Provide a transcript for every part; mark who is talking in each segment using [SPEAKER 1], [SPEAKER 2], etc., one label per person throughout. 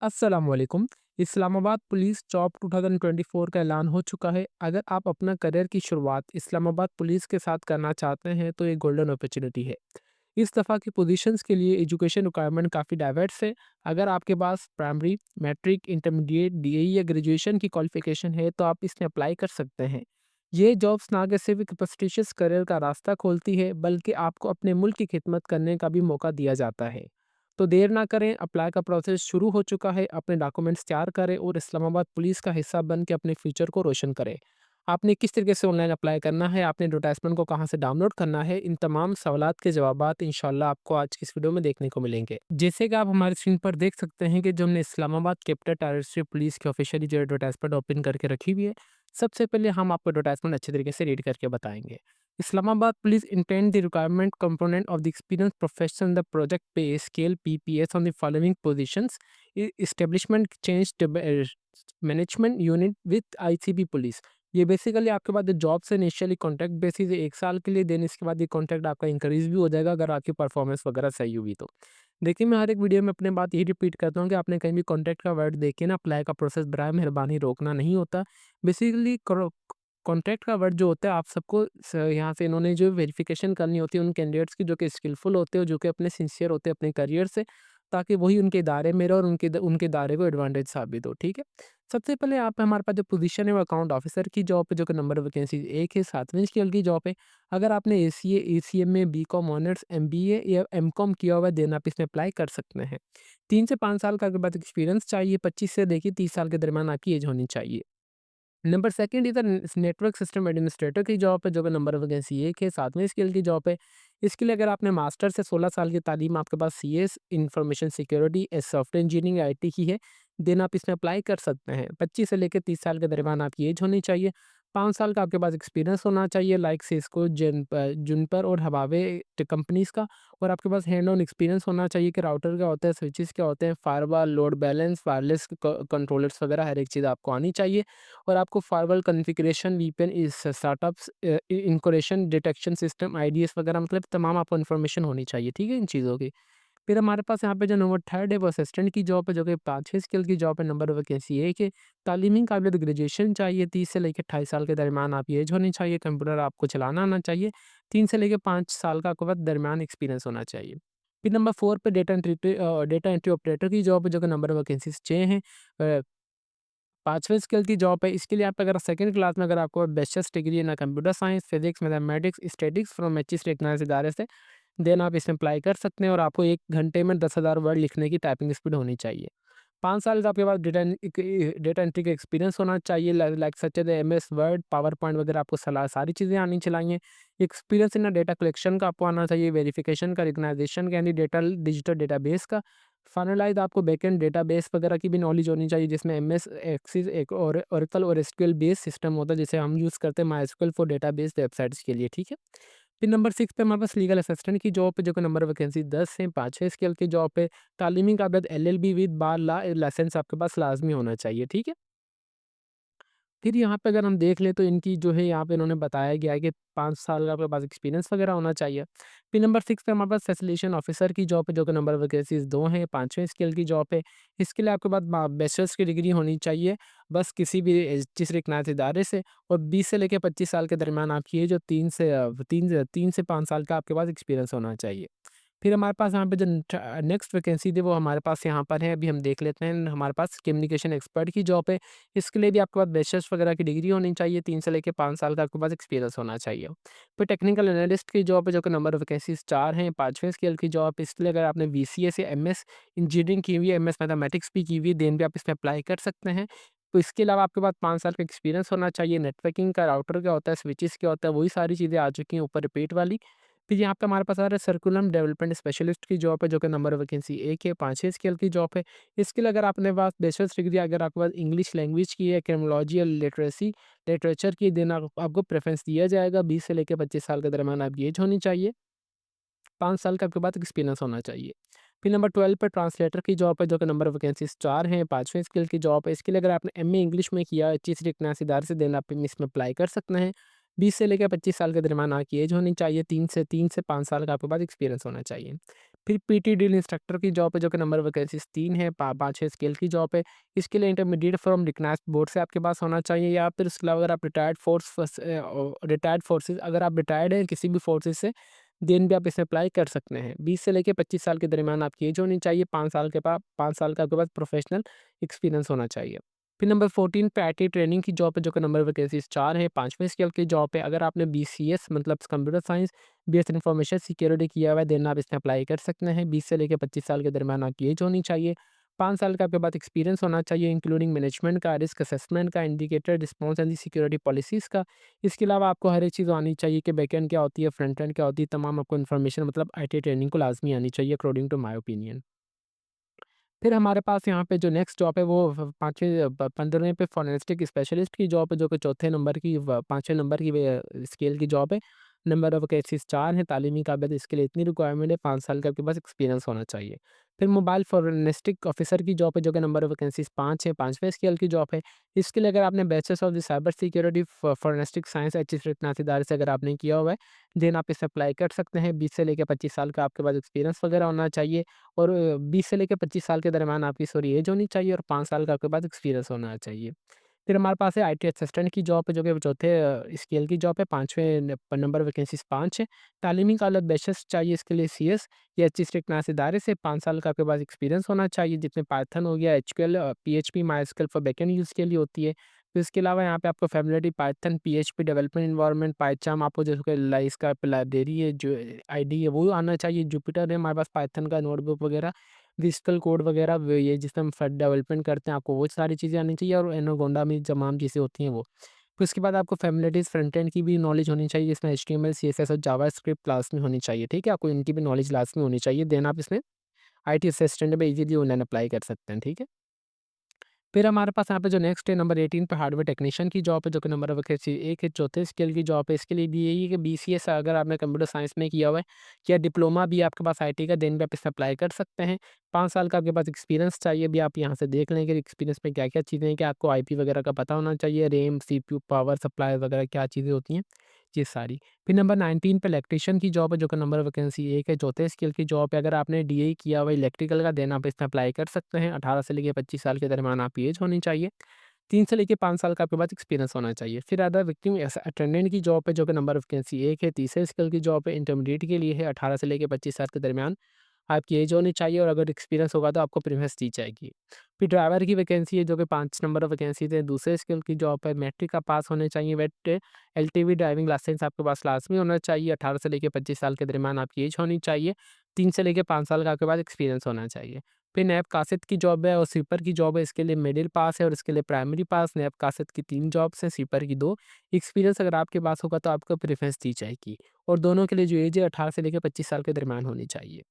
[SPEAKER 1] अस्सलामुअलैकुम। Islamabad police job 2024 का ऐलान हो चुका है। अगर आप अपना करियर की शुरुआत इस्लामाबाद पुलिस के साथ करना चाहते हैं तो ये गोल्डन अपॉर्चुनिटी है। इस दफ़ा की पोजीशंस के लिए एजुकेशन रिक्वायरमेंट काफ़ी डाइवर्स है। अगर आपके पास प्राइमरी, मैट्रिक, इंटरमीडिएट, डीएई या ग्रेजुएशन की क्वालिफिकेशन है तो आप इसमें अप्लाई कर सकते हैं। ये जॉब्स ना कि सिर्फ एक प्रेस्टिजियस करियर का रास्ता खोलती है बल्कि आपको अपने मुल्क की खिदमत करने का भी मौका दिया जाता है। तो देर ना करें, अप्लाई का प्रोसेस शुरू हो चुका है। अपने डॉक्यूमेंट्स तैयार करें और इस्लामाबाद पुलिस का हिस्सा बन के अपने फ्यूचर को रोशन करें। आपने किस तरीके से ऑनलाइन अप्लाई करना है, आपने एडवर्टाइजमेंट को कहाँ से डाउनलोड करना है, इन तमाम सवालात के जवाबात इंशाल्लाह आपको आज की इस वीडियो में देखने को मिलेंगे। जैसे कि आप हमारी स्क्रीन पर देख सकते हैं कि जो हमने इस्लामाबाद कैपिटल टेरिटरी पुलिस की ऑफिशियली जो एडवर्टाइजमेंट ओपन करके रखी हुई है। सबसे पहले हम आपको एडवर्टाइजमेंट अच्छे तरीके से रीड करके बताएंगे। Islamabad police intend the requirement component of the experienced professional in the project pay scale PPS on the following positions: establishment change management unit with ICB police. ये बेसिकली आपके पास जॉब से initially contract basis है 1 साल के लिए, then इसके बाद ये कॉन्ट्रैक्ट आपका इंक्रीज भी हो जाएगा अगर आपकी परफॉर्मेंस वगैरह सही हुई तो। देखिए, मैं हर एक वीडियो में अपने बात यही रिपीट करता हूँ कि आपने कहीं भी कॉन्ट्रैक्ट का वर्ड देख के ना अप्लाई का प्रोसेस बराए मेहरबानी रोकना नहीं होता। बेसिकली कॉन्ट्रैक्ट का वर्ड जो होता है आप सबको यहाँ से इन्होंने जो वेरिफिकेशन करनी होती है उन कैंडिडेट्स की जो कि स्किलफुल होते हैं, जो कि अपने सिंसियर होते हैं अपने करियर से, ताकि वही उनके दायरे में रहे और उनके दायरे को एडवांटेज साबित हो। ठीक है। सबसे पहले आप हमारे पास जो पोजीशन है वो अकाउंट ऑफिसर की जॉब है, जो कि नंबर वैकेंसी एक है, 7वें स्केल की जॉब है। अगर आपने एसीए एसीएम में बीकॉम ऑनर्स एमबीए या एमकॉम किया हुआ है, देन आप इसमें अप्लाई कर सकते हैं। 3 से 5 साल का आपके पास एक्सपीरियंस चाहिए। 25 से देखिए 30 साल के दरमियान आपकी एज होनी चाहिए। नंबर सेकंड इधर नेटवर्क सिस्टम एडमिनिस्ट्रेटर की जॉब है, जो कि नंबर वैकेंसी एक है, 7वें स्केल की जॉब है। इसके लिए अगर आपने मास्टर से 16 साल की तालीम आपके पास CS information security as software engineering IT की है, देन आप इसमें अप्लाई कर सकते हैं। 25 से लेकर 30 साल के दरमियान आपकी एज होनी चाहिए। 5 साल का आपके पास एक्सपीरियंस होना चाहिए, लाइक सिस्को जुनपर और हवावे कंपनीज का। और आपके पास हैंड ऑन एक्सपीरियंस होना चाहिए कि राउटर क्या होता है, स्विचेस क्या होते हैं, firewall, load balance, wireless controllers वगैरह हर एक चीज़ आपको आनी चाहिए। और आपको फायरवॉल कॉन्फ़िगरेशन, वीपीएन इस स्टार्टअप्स इनकोरेशन डिटेक्शन सिस्टम, आईडीएस वगैरह, मतलब तमाम आपको इन्फॉर्मेशन होनी चाहिए, ठीक है, इन चीज़ों की। फिर हमारे पास यहाँ पे जो नंबर थर्ड है वो असिस्टेंट की जॉब है, जो कि 5-6 स्किल की जॉब है, नंबर वैकेंसी एक है। तालीमी काबिलियत ग्रेजुएशन चाहिए, 30 से लेकर 28 साल के दरमियान आपकी एज होनी चाहिए, कंप्यूटर आपको चलाना आना चाहिए, 3 से लेकर 5 साल का आपके पास दरमियान एक्सपीरियंस होना चाहिए। फिर नंबर 4 पे डेटा एंट्री ऑपरेटर की जॉब है, जो कि नंबर वैकेंसीज 6 हैं। 5वें स्किल की जॉब है। इसके लिए आप अगर सेकंड क्लास में अगर आपको बैचलर्स डिग्री है ना computer science, physics, mathematics, statistics from HEC recognised इदारे से, देन आप इसमें अप्लाई कर सकते हैं और आपको 1 घंटे में 10,000 वर्ड लिखने की टाइपिंग स्पीड होनी चाहिए। 5 साल का आपके पास डेटा एंट्री का एक्सपीरियंस होना चाहिए, like such as MS word, power point वगैरह आपको सला सारी चीज़ें आनी चाहिए। एक्सपीरियंस इन डेटा कलेक्शन का आपको आना चाहिए, वेरिफिकेशन का, रिकग्नाइजेशन का यानी डिजिटल डेटाबेस का। फाइनलाइज़ आपको बैकएंड डेटाबेस वगैरह की भी नॉलेज होनी चाहिए, जिसमें एमएस एक्सिस एक और ओरेकल और एसक्यूएल बेस्ड सिस्टम होता है, जिसे हम यूज़ करते हैं मायस्क्यूएल फॉर डेटाबेस वेबसाइट्स के लिए, ठीक है। फिर नंबर 6 पे हमारे पास लीगल असिस्टेंट की जॉब है, जो कि नंबर वैकेंसी 10 है, 5-6 स्केल की जॉब है। तालीमी काबिलियत LLB with bar law licence आपके पास लाज़मी होना चाहिए, ठीक है। फिर यहाँ पे अगर हम देख लें तो इनकी जो है यहाँ पे इन्होंने बताया गया है कि 5 साल का आपके पास एक्सपीरियंस वगैरह होना चाहिए। फिर नंबर 6 पे हमारे पास फैसिलिटेशन ऑफिसर की जॉब है, जो कि नंबर वैकेंसीज़ 2 हैं, 5वें स्केल की जॉब है। इसके लिए आपके पास बैचलर्स की डिग्री होनी चाहिए, बस किसी भी जिस रिकग्नाइज्ड इदारे से, और 20 से लेकर 25 साल के दरमियान आपकी एज, जो 3 से 5 साल का आपके पास एक्सपीरियंस होना चाहिए। फिर हमारे पास यहाँ पे जो नेक्स्ट वैकेंसी थी वो हमारे पास यहाँ पर है, अभी हम देख लेते हैं। हमारे पास कम्युनिकेशन एक्सपर्ट की जॉब है। इसके लिए भी आपके पास बैचलर्स वगैरह की डिग्री होनी चाहिए, 3 से लेके 5 साल का आपके पास एक्सपीरियंस होना चाहिए। फिर टेक्निकल एनालिस्ट की जॉब है, जो कि नंबर ऑफ वैकेंसीज़ 4 हैं, 5वें स्केल की जॉब। इसके लिए अगर आपने बीसीए से एमएस इंजीनियरिंग की हुई है, एमएस मैथमेटिक्स भी की हुई है, देन भी आप इसमें अप्लाई कर सकते हैं। तो इसके अलावा आपके पास 5 साल का एक्सपीरियंस होना चाहिए। नेटवर्किंग का, राउटर क्या होता है, स्विचेस क्या होता है, वही सारी चीज़ें आ चुकी हैं ऊपर रिपीट वाली। फिर यहाँ पे हमारे पास आ रहा है सर्कुलम डेवलपमेंट स्पेशलिस्ट की जॉब है, जो कि नंबर वैकेंसी एक है, 5-6 स्केल की जॉब है। इसके लिए अगर आपने पास बैचलर्स डिग्री अगर आपके पास इंग्लिश लैंग्वेज की है, क्रिमिनोलॉजी या लिटरेचर की, देन आपको प्रेफरेंस दिया जाएगा। 20 से लेकर 25 साल के दरमियान आपकी एज होनी चाहिए। 5 साल का आपके पास एक्सपीरियंस होना चाहिए। फिर नंबर 12 पे ट्रांसलेटर की जॉब है, जो कि नंबर वैकेंसीज़ 4 हैं, 5वें स्किल की जॉब है। इसके लिए अगर आपने एमए इंग्लिश में किया है, अच्छी रिकग्नाइज्ड से, देन आप इसमें अप्लाई कर सकते हैं। 20 से लेकर 25 साल के दरमियान आपकी एज होनी चाहिए। 3 से 5 साल का आपके पास एक्सपीरियंस होना चाहिए। फिर पीटी ड्रिल इंस्ट्रक्टर की जॉब है जो कि नंबर ऑफ वैकेंसीज़ 3 है, 5-6 स्केल की जॉब है। इसके लिए इंटरमीडिएट फ्रॉम रिकग्नाइज्ड बोर्ड से आपके पास होना चाहिए, या फिर उसके अलावा अगर आप रिटायर्ड फोर्सेज़ अगर आप रिटायर्ड हैं किसी भी फोर्सेज़ से, देन भी आप इसमें अप्लाई कर सकते हैं। 20 से लेके 25 साल के दरमियान आपकी एज होनी चाहिए, 5 साल का आपके पास प्रोफेशनल एक्सपीरियंस होना चाहिए। फिर नंबर 14 पे आईटी ट्रेनिंग की जॉब है जो कि नंबर ऑफ वैकेंसीज़ 4 है, 5वें स्केल की जॉब है। अगर आपने बीसीएस मतलब computer science, BSc information security किया हुआ है, देन आप इसमें अप्लाई कर सकते हैं। 20 से लेके 25 साल के दरमियान आपकी एज होनी चाहिए। 5 साल का आपके पास एक्सपीरियंस होना चाहिए, इंक्लूडिंग मैनेजमेंट का, रिस्क असेसमेंट का, indicator response and security policies का। इसके अलावा आपको हर एक चीज़ आनी चाहिए कि बैकएंड क्या होती है, फ्रंट एंड क्या होती है, तमाम आपको इन्फॉर्मेशन मतलब आईटी ट्रेनिंग को लाज़मी आनी चाहिए अकॉर्डिंग टू माय ओपिनियन। फिर हमारे पास यहाँ पे जो नेक्स्ट जॉब है वो 15वें पे फॉरेंसिक स्पेशलिस्ट की जॉब है जो कि चौथे नंबर की 5वें नंबर की स्केल की जॉब है। नंबर ऑफ वैकेंसीज़ 4 हैं, तालीमी काबिलियत इसके लिए इतनी रिक्वायरमेंट है, 5 साल का आपके पास एक्सपीरियंस होना चाहिए। फिर मोबाइल फॉरेंसिक ऑफिसर की जॉब है जो कि नंबर ऑफ वैकेंसीज़ 5 है, 5वें स्केल की जॉब है। इसके लिए अगर आपने bachelors of the cyber security forensic science अच्छी नातेदार से अगर आपने किया हुआ है, देन आप इसे अप्लाई कर सकते हैं। 20 से लेकर 25 साल का आपके पास एक्सपीरियंस वगैरह होना चाहिए। और 20 से लेके 25 साल के दरमियान आपकी सॉरी एज होनी चाहिए, और 5 साल का आपके पास एक्सपीरियंस होना चाहिए। फिर हमारे पास है आईटी असिस्टेंट की जॉब है जो कि चौथे स्केल की जॉब है, 5वें नंबर वैकेंसीज़ 5 है। तालीमी कालत बैचलर्स चाहिए इसके लिए सीएस या अच्छी स्ट्रिक्टनेस इदारे से, 5 साल का आपके पास एक्सपीरियंस होना चाहिए, जिसमें पाइथन हो गया, HQL, PHP, MySQL for backend use के लिए होती है। फिर इसके अलावा यहाँ पे आपको familiarity Python, PHP development environment, PyCharm आपको जैसे कि इसका लाइब्रेरी है जो आईडी है वो आना चाहिए, जुपिटर है हमारे पास पाइथन का नोटबुक वगैरह, विज़ुअल कोड वगैरह ये जिसमें हम फ़ डेवलपमेंट करते हैं, आपको वो सारी चीज़ें आनी चाहिए, और एनाकोंडा में तमाम चीज़ें होती हैं वो। फिर उसके बाद आपको फैमिलिटीज़ फ्रंट एंड की भी नॉलेज होनी चाहिए, जिसमें एचटीएमएल, सीएसएस और जावास्क्रिप्ट क्लास में होनी चाहिए, ठीक है? आपको इनकी भी नॉलेज लाज़मी होनी चाहिए, देन आप इसमें आईटी असिस्टेंट में इज़िली ऑनलाइन अप्लाई कर सकते हैं, ठीक है? फिर हमारे पास यहाँ पे जो नेक्स्ट है नंबर 18 पे हार्डवेयर टेक्नीशियन की जॉब है जो कि नंबर ऑफ वैकेंसी 1 है, चौथे स्केल की जॉब है। इसके लिए भी यही है कि बीसीएस अगर आपने कंप्यूटर साइंस में किया हुआ है या डिप्लोमा भी आपके पास आईटी का, देन भी आप इसमें अप्लाई कर सकते हैं। 5 साल का आपके पास एक्सपीरियंस चाहिए, भी आप यहाँ से देख लें कि एक्सपीरियंस में क्या-क्या चीज़ें हैं, कि आपको आईपी वगैरह का पता होना चाहिए, रैम, सीपीयू, पावर सप्लाई वगैरह क्या चीज़ें होती हैं, ये सारी। फिर नंबर 19 पे इलेक्ट्रीशियन की जॉब है जो कि नंबर वैकेंसी 1 है, चौथे स्केल की जॉब है। अगर आपने डीई किया हुआ है इलेक्ट्रिकल का, देन आप इसमें अप्लाई कर सकते हैं। 18 से लेके 25 साल के दरमियान आपकी एज होनी चाहिए। 3 से लेके 5 साल का आपके पास एक्सपीरियंस होना चाहिए। फिर अदर विक्टिम अटेंडेंट की जॉब है जो कि नंबर ऑफ वैकेंसी 1 है, तीसरे स्केल की जॉब है, इंटरमीडिएट के लिए है, 18 से लेके 25 साल के दरमियान आपकी एज होनी चाहिए, और अगर एक्सपीरियंस होगा तो आपको प्रीमियस दी जाएगी। फिर ड्राइवर की वैकेंसी है जो कि 5 नंबर ऑफ वैकेंसीज़ है, दूसरे स्किल की जॉब है, मैट्रिक का पास होने चाहिए, वेट एलटीवी ड्राइविंग लाइसेंस आपके पास लाज़मी होना चाहिए, 18 से लेके 25 साल के दरमियान आपकी एज होनी चाहिए, 3 से लेके 5 साल का आपके पास एक्सपीरियंस होना चाहिए। फिर नैब कासिद की जॉब है और स्वीपर की जॉब है, इसके लिए मिडिल पास है और इसके लिए प्राइमरी पास। नैब कासिद की 3 जॉब्स हैं, स्वीपर की 2। एक्सपीरियंस अगर आपके पास होगा तो आपको प्रेफ़रेंस दी जाएगी, और दोनों के लिए जो एज है 18 से लेके 25 साल के दरमियान होनी चाहिए।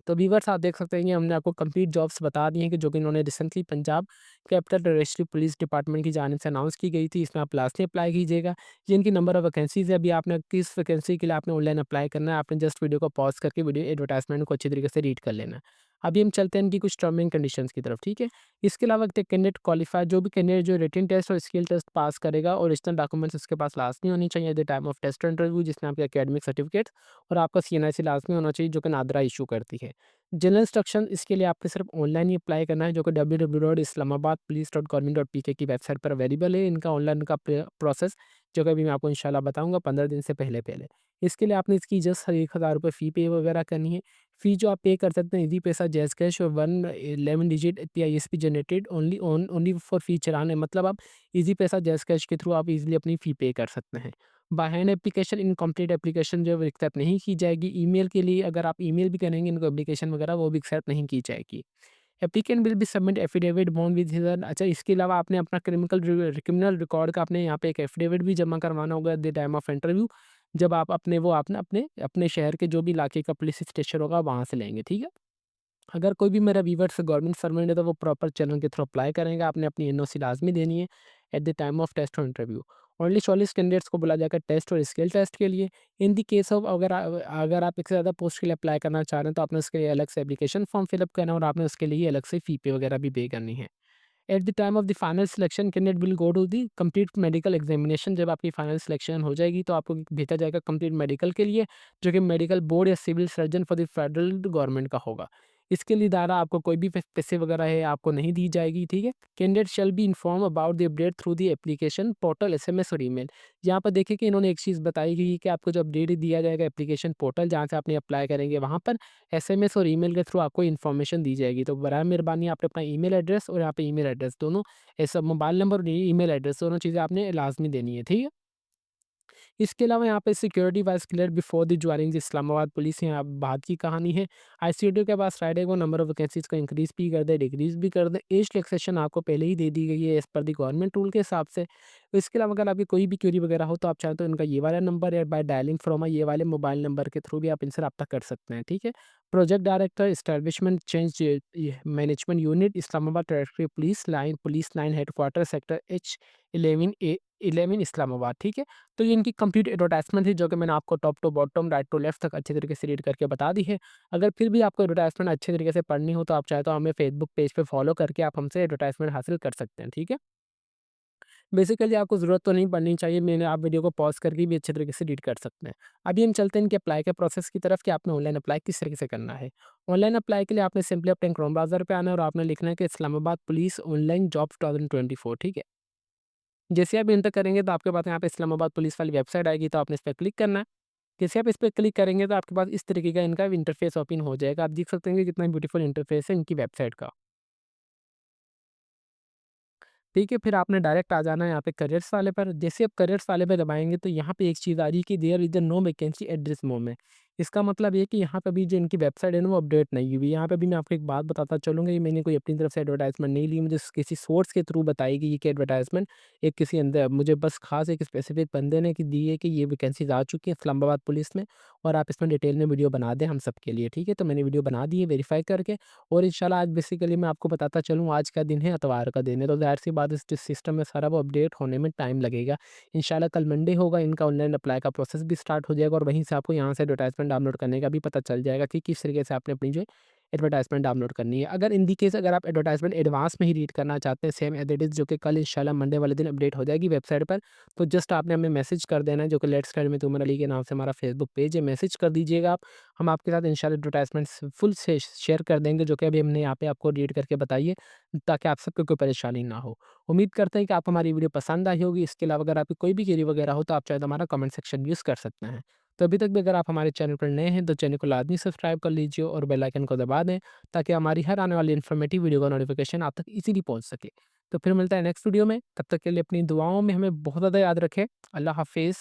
[SPEAKER 1] तो व्यूअर्स आप देख सकते हैं कि हमने आपको कंप्लीट जॉब्स बता दी हैं कि जो कि इन्होंने recently Punjab capital territory police department की जानिब से अनाउंस की गई थी। इसमें आप लास्ट में अप्लाई कीजिएगा। ये इनकी नंबर ऑफ वैकेंसीज़ है। अभी आपने किस वैकेंसी के लिए आपने ऑनलाइन अप्लाई करना है, आपने जस्ट वीडियो को पॉज़ करके वीडियो एडवर्टाइजमेंट को अच्छी तरीके से रीड कर लेना है। अभी हम चलते हैं इनकी कुछ टर्म एंड कंडीशंस की तरफ, ठीक है? इसके अलावा कैंडिडेट क्वालीफाई जो भी कैंडिडेट जो रिटन टेस्ट और स्किल टेस्ट पास करेगा, ओरिजिनल डॉक्यूमेंट्स उसके पास लाज़मी होनी चाहिए at the time of test और इंटरव्यू, जिसमें आपके एकेडमिक सर्टिफिकेट और आपका सीएनआईसी लाज़मी होना चाहिए, जो कि नादरा इशू करती है। जनरल इंस्ट्रक्शन इसके लिए आपको सिर्फ ऑनलाइन ही अप्लाई करना है, जो कि www.islamabadpolice.government.pk की वेबसाइट पर अवेलेबल है। इनका ऑनलाइन का प्रोसेस जो कि अभी मैं आपको इंशाल्लाह बताऊंगा 15 दिन से पहले पहले। इसके लिए आपने इसकी जस्ट 1000 रुपये फ़ी पे वगैरह करनी है। फ़ी जो आप पे कर सकते हैं इजी पैसा, जैज़ कैश और 11 डिजिट पीआईएसपी जनरेटेड ओनली फॉर फ़ी चलान है, मतलब आप इजी पैसा, जैज़ कैश के थ्रू आप इजीली अपनी फ़ी पे कर सकते हैं। By hand application incomplete application जो है एक्सेप्ट नहीं की जाएगी। ईमेल के लिए अगर आप ईमेल भी करेंगे इनको एप्लीकेशन वगैरह, वो भी एक्सेप्ट नहीं की जाएगी। Applicant will be submit affidavit bond with his अच्छा, इसके अलावा आपने अपना क्रिमिनल रिकॉर्ड का आपने यहाँ पे एक एफिडेविट भी जमा करवाना होगा eight the time of interview, जब आप अपने वो आपने अपने अपने शहर के जो भी इलाके का पुलिस स्टेशन होगा वहाँ से लेंगे, ठीक है? अगर कोई भी मेरा व्यूअर्स गवर्नमेंट सर्वेंट है तो वो प्रॉपर चैनल के थ्रू अप्लाई करेंगे। आपने अपनी एनओसी लाज़मी देनी है at the time of test और इंटरव्यू। ओनली 40 कैंडिडेट्स को बुलाया जाएगा टेस्ट और स्किल टेस्ट के लिए। इन द केस ऑफ अगर आप एक से ज़्यादा पोस्ट के लिए अप्लाई करना चाह रहे हैं तो आपने उसके लिए अलग से एप्लीकेशन फॉर्म फिलअप करना है, और आपने उसके लिए अलग से फ़ी पे वगैरह भी पे करनी है। At the time of the final selection candidate will go to the complete medical examination. जब आपकी फाइनल सिलेक्शन हो जाएगी तो आपको भेजा जाएगा कंप्लीट मेडिकल के लिए, जो कि मेडिकल बोर्ड या civil surgeon for the federal government का होगा। इसके लिए दायरा आपको कोई भी पैसे वगैरह है आपको नहीं दी जाएगी, ठीक है। Candidate shall be inform about the update through the application portal, SMS और ईमेल। यहाँ पर देखिए कि इन्होंने एक चीज़ बताई गई है कि आपको जो अपडेट दिया जाएगा एप्लीकेशन पोर्टल जहाँ से आपने अप्लाई करेंगे वहाँ पर एसएमएस और ईमेल के थ्रू आपको इन्फॉर्मेशन दी जाएगी। तो बराए मेहरबानी आपने अपना ईमेल एड्रेस और यहाँ पे ईमेल एड्रेस दोनों, ऐसा मोबाइल नंबर और ईमेल एड्रेस दोनों चीज़ें आपने लाजमी देनी है, ठीक है। इसके अलावा यहाँ पे security wise clear before the joining the Islamabad police, यहाँ बात की कहानी है। आईसीटी के पास फ्राइडे को नंबर ऑफ वैकेंसीज को इंक्रीज भी कर दे, डिक्रीज भी कर दे। एज रिलैक्सेशन आपको पहले ही दे दी गई है as per the government rule के हिसाब से। इसके अलावा अगर आपकी कोई भी क्वेरी वगैरह हो तो आप चाहें तो इनका ये वाला नंबर या बाय डायलिंग फ्रॉम ये वाले मोबाइल नंबर के थ्रू भी आप इनसे रब्ता कर सकते हैं, ठीक है। Project director establishment change management unit Islamabad territory police line headquarter sector H11A11 Islamabad, ठीक है। तो ये इनकी कंप्लीट एडवर्टाइजमेंट थी जो कि मैंने आपको top to bottom, right to left तक अच्छे तरीके से रीड करके बता दी है। अगर फिर भी आपको एडवर्टाइजमेंट अच्छे तरीके से पढ़नी हो तो आप चाहे तो हमें फेसबुक पेज पे फॉलो करके आप हमसे एडवर्टाइजमेंट हासिल कर सकते हैं, ठीक है। बेसिकली आपको ज़रूरत तो नहीं पड़नी चाहिए, मैंने आप वीडियो को पॉज़ करके भी अच्छे तरीके से रीड कर सकते हैं। अभी हम चलते हैं इनके अप्लाई के प्रोसेस की तरफ कि आपने ऑनलाइन अप्लाई किस तरीके से करना है। ऑनलाइन अप्लाई के लिए आपने सिंपली अपने क्रोम ब्राउज़र पे आना है और आपने लिखना है कि इस्लामाबाद पुलिस ऑनलाइन जॉब 2024, ठीक है। जैसे आप एंटर करेंगे तो आपके पास यहाँ पे इस्लामाबाद पुलिस वाली वेबसाइट आएगी, तो आपने इस पे क्लिक करना है। जैसे आप इस पे क्लिक करेंगे तो आपके पास इस तरीके का इनका इंटरफेस ओपन हो जाएगा। आप देख सकते हैं कि कितना ब्यूटीफुल इंटरफेस है इनकी वेबसाइट का। ठीक है, फिर आपने डायरेक्ट आ जाना है यहाँ पे करियर्स वाले पर। जैसे आप करियर्स वाले पे दबाएँगे तो यहाँ पे एक चीज़ आ रही है कि there is a no vacancy at this moment. इसका मतलब ये है कि यहाँ पे अभी जो इनकी वेबसाइट है ना वो अपडेट नहीं हुई है। यहाँ पे भी मैं आपको एक बात बताता चलूँगा, ये मैंने कोई अपनी तरफ से एडवर्टाइज़मेंट नहीं ली, मुझे किसी सोर्स के थ्रू बताई गई है कि एडवर्टाइज़मेंट एक किसी अंदर मुझे बस ख़ास एक स्पेसिफिक बंदे ने कि दी है कि ये वैकेंसीज़ आ चुकी हैं इस्लामाबाद पुलिस में और आप इसमें डिटेल में वीडियो बना दें हम सबके लिए, ठीक है? तो मैंने वीडियो बना दी है वेरीफ़ाई करके। और इंशाल्लाह आज बेसिकली मैं आपको बताता चलूँ, आज का दिन है, इतवार का दिन है, तो ज़ाहिर-सी बात है इस सिस्टम में सारा वो अपडेट होने में टाइम लगेगा। इंशाल्लाह कल मंडे होगा, इनका ऑनलाइन अप्लाई का प्रोसेस भी स्टार्ट हो जाएगा और वहीं से आपको यहाँ से एडवर्टाइज़मेंट डाउनलोड करने का भी पता चल जाएगा कि किस तरीके से आपने अपनी जो है एडवर्टाइज़मेंट डाउनलोड करनी है। अगर इन दी केस अगर आप एडवर्टाइज़मेंट एडवांस में ही रीड करना चाहते हैं सेम एज़ इट इज़, जो कि कल इंशाल्लाह मंडे वाले दिन अपडेट हो जाएगी वेबसाइट पर, तो जस्ट आपने हमें मैसेज कर देना है, जो कि लेट्स स्टाइल में उमर अली के नाम से हमारा फेसबुक पेज है, मैसेज कर दीजिएगा आप। हम आपके साथ इंशाल्लाह एडवर्टाइज़मेंट्स फुल से शेयर कर देंगे, जो कि अभी हमने यहाँ पे आपको रीड करके बताई है, ताकि आप सबको कोई परेशानी ना हो। उम्मीद करते हैं कि आपको हमारी वीडियो पसंद आई होगी। इसके अलावा अगर आपकी कोई भी क्वेरी वगैरह हो तो आप चाहे तो हमारा कमेंट सेक्शन यूज़ कर सकते हैं। तो अभी तक भी अगर आप हमारे चैनल पर नए हैं तो चैनल को लाज़मी सब्सक्राइब कर लीजिए और बेल आइकन को दबा दें, ताकि हमारी हर आने वाली इन्फॉर्मेटिव वीडियो का नोटिफिकेशन आप तक ईज़िली पहुँच सके। तो फिर मिलता है नेक्स्ट वीडियो में, तब तक के लिए अपनी दुआओं में हमें बहुत ज़्यादा याद रखें। अल्लाह हाफ़िज़।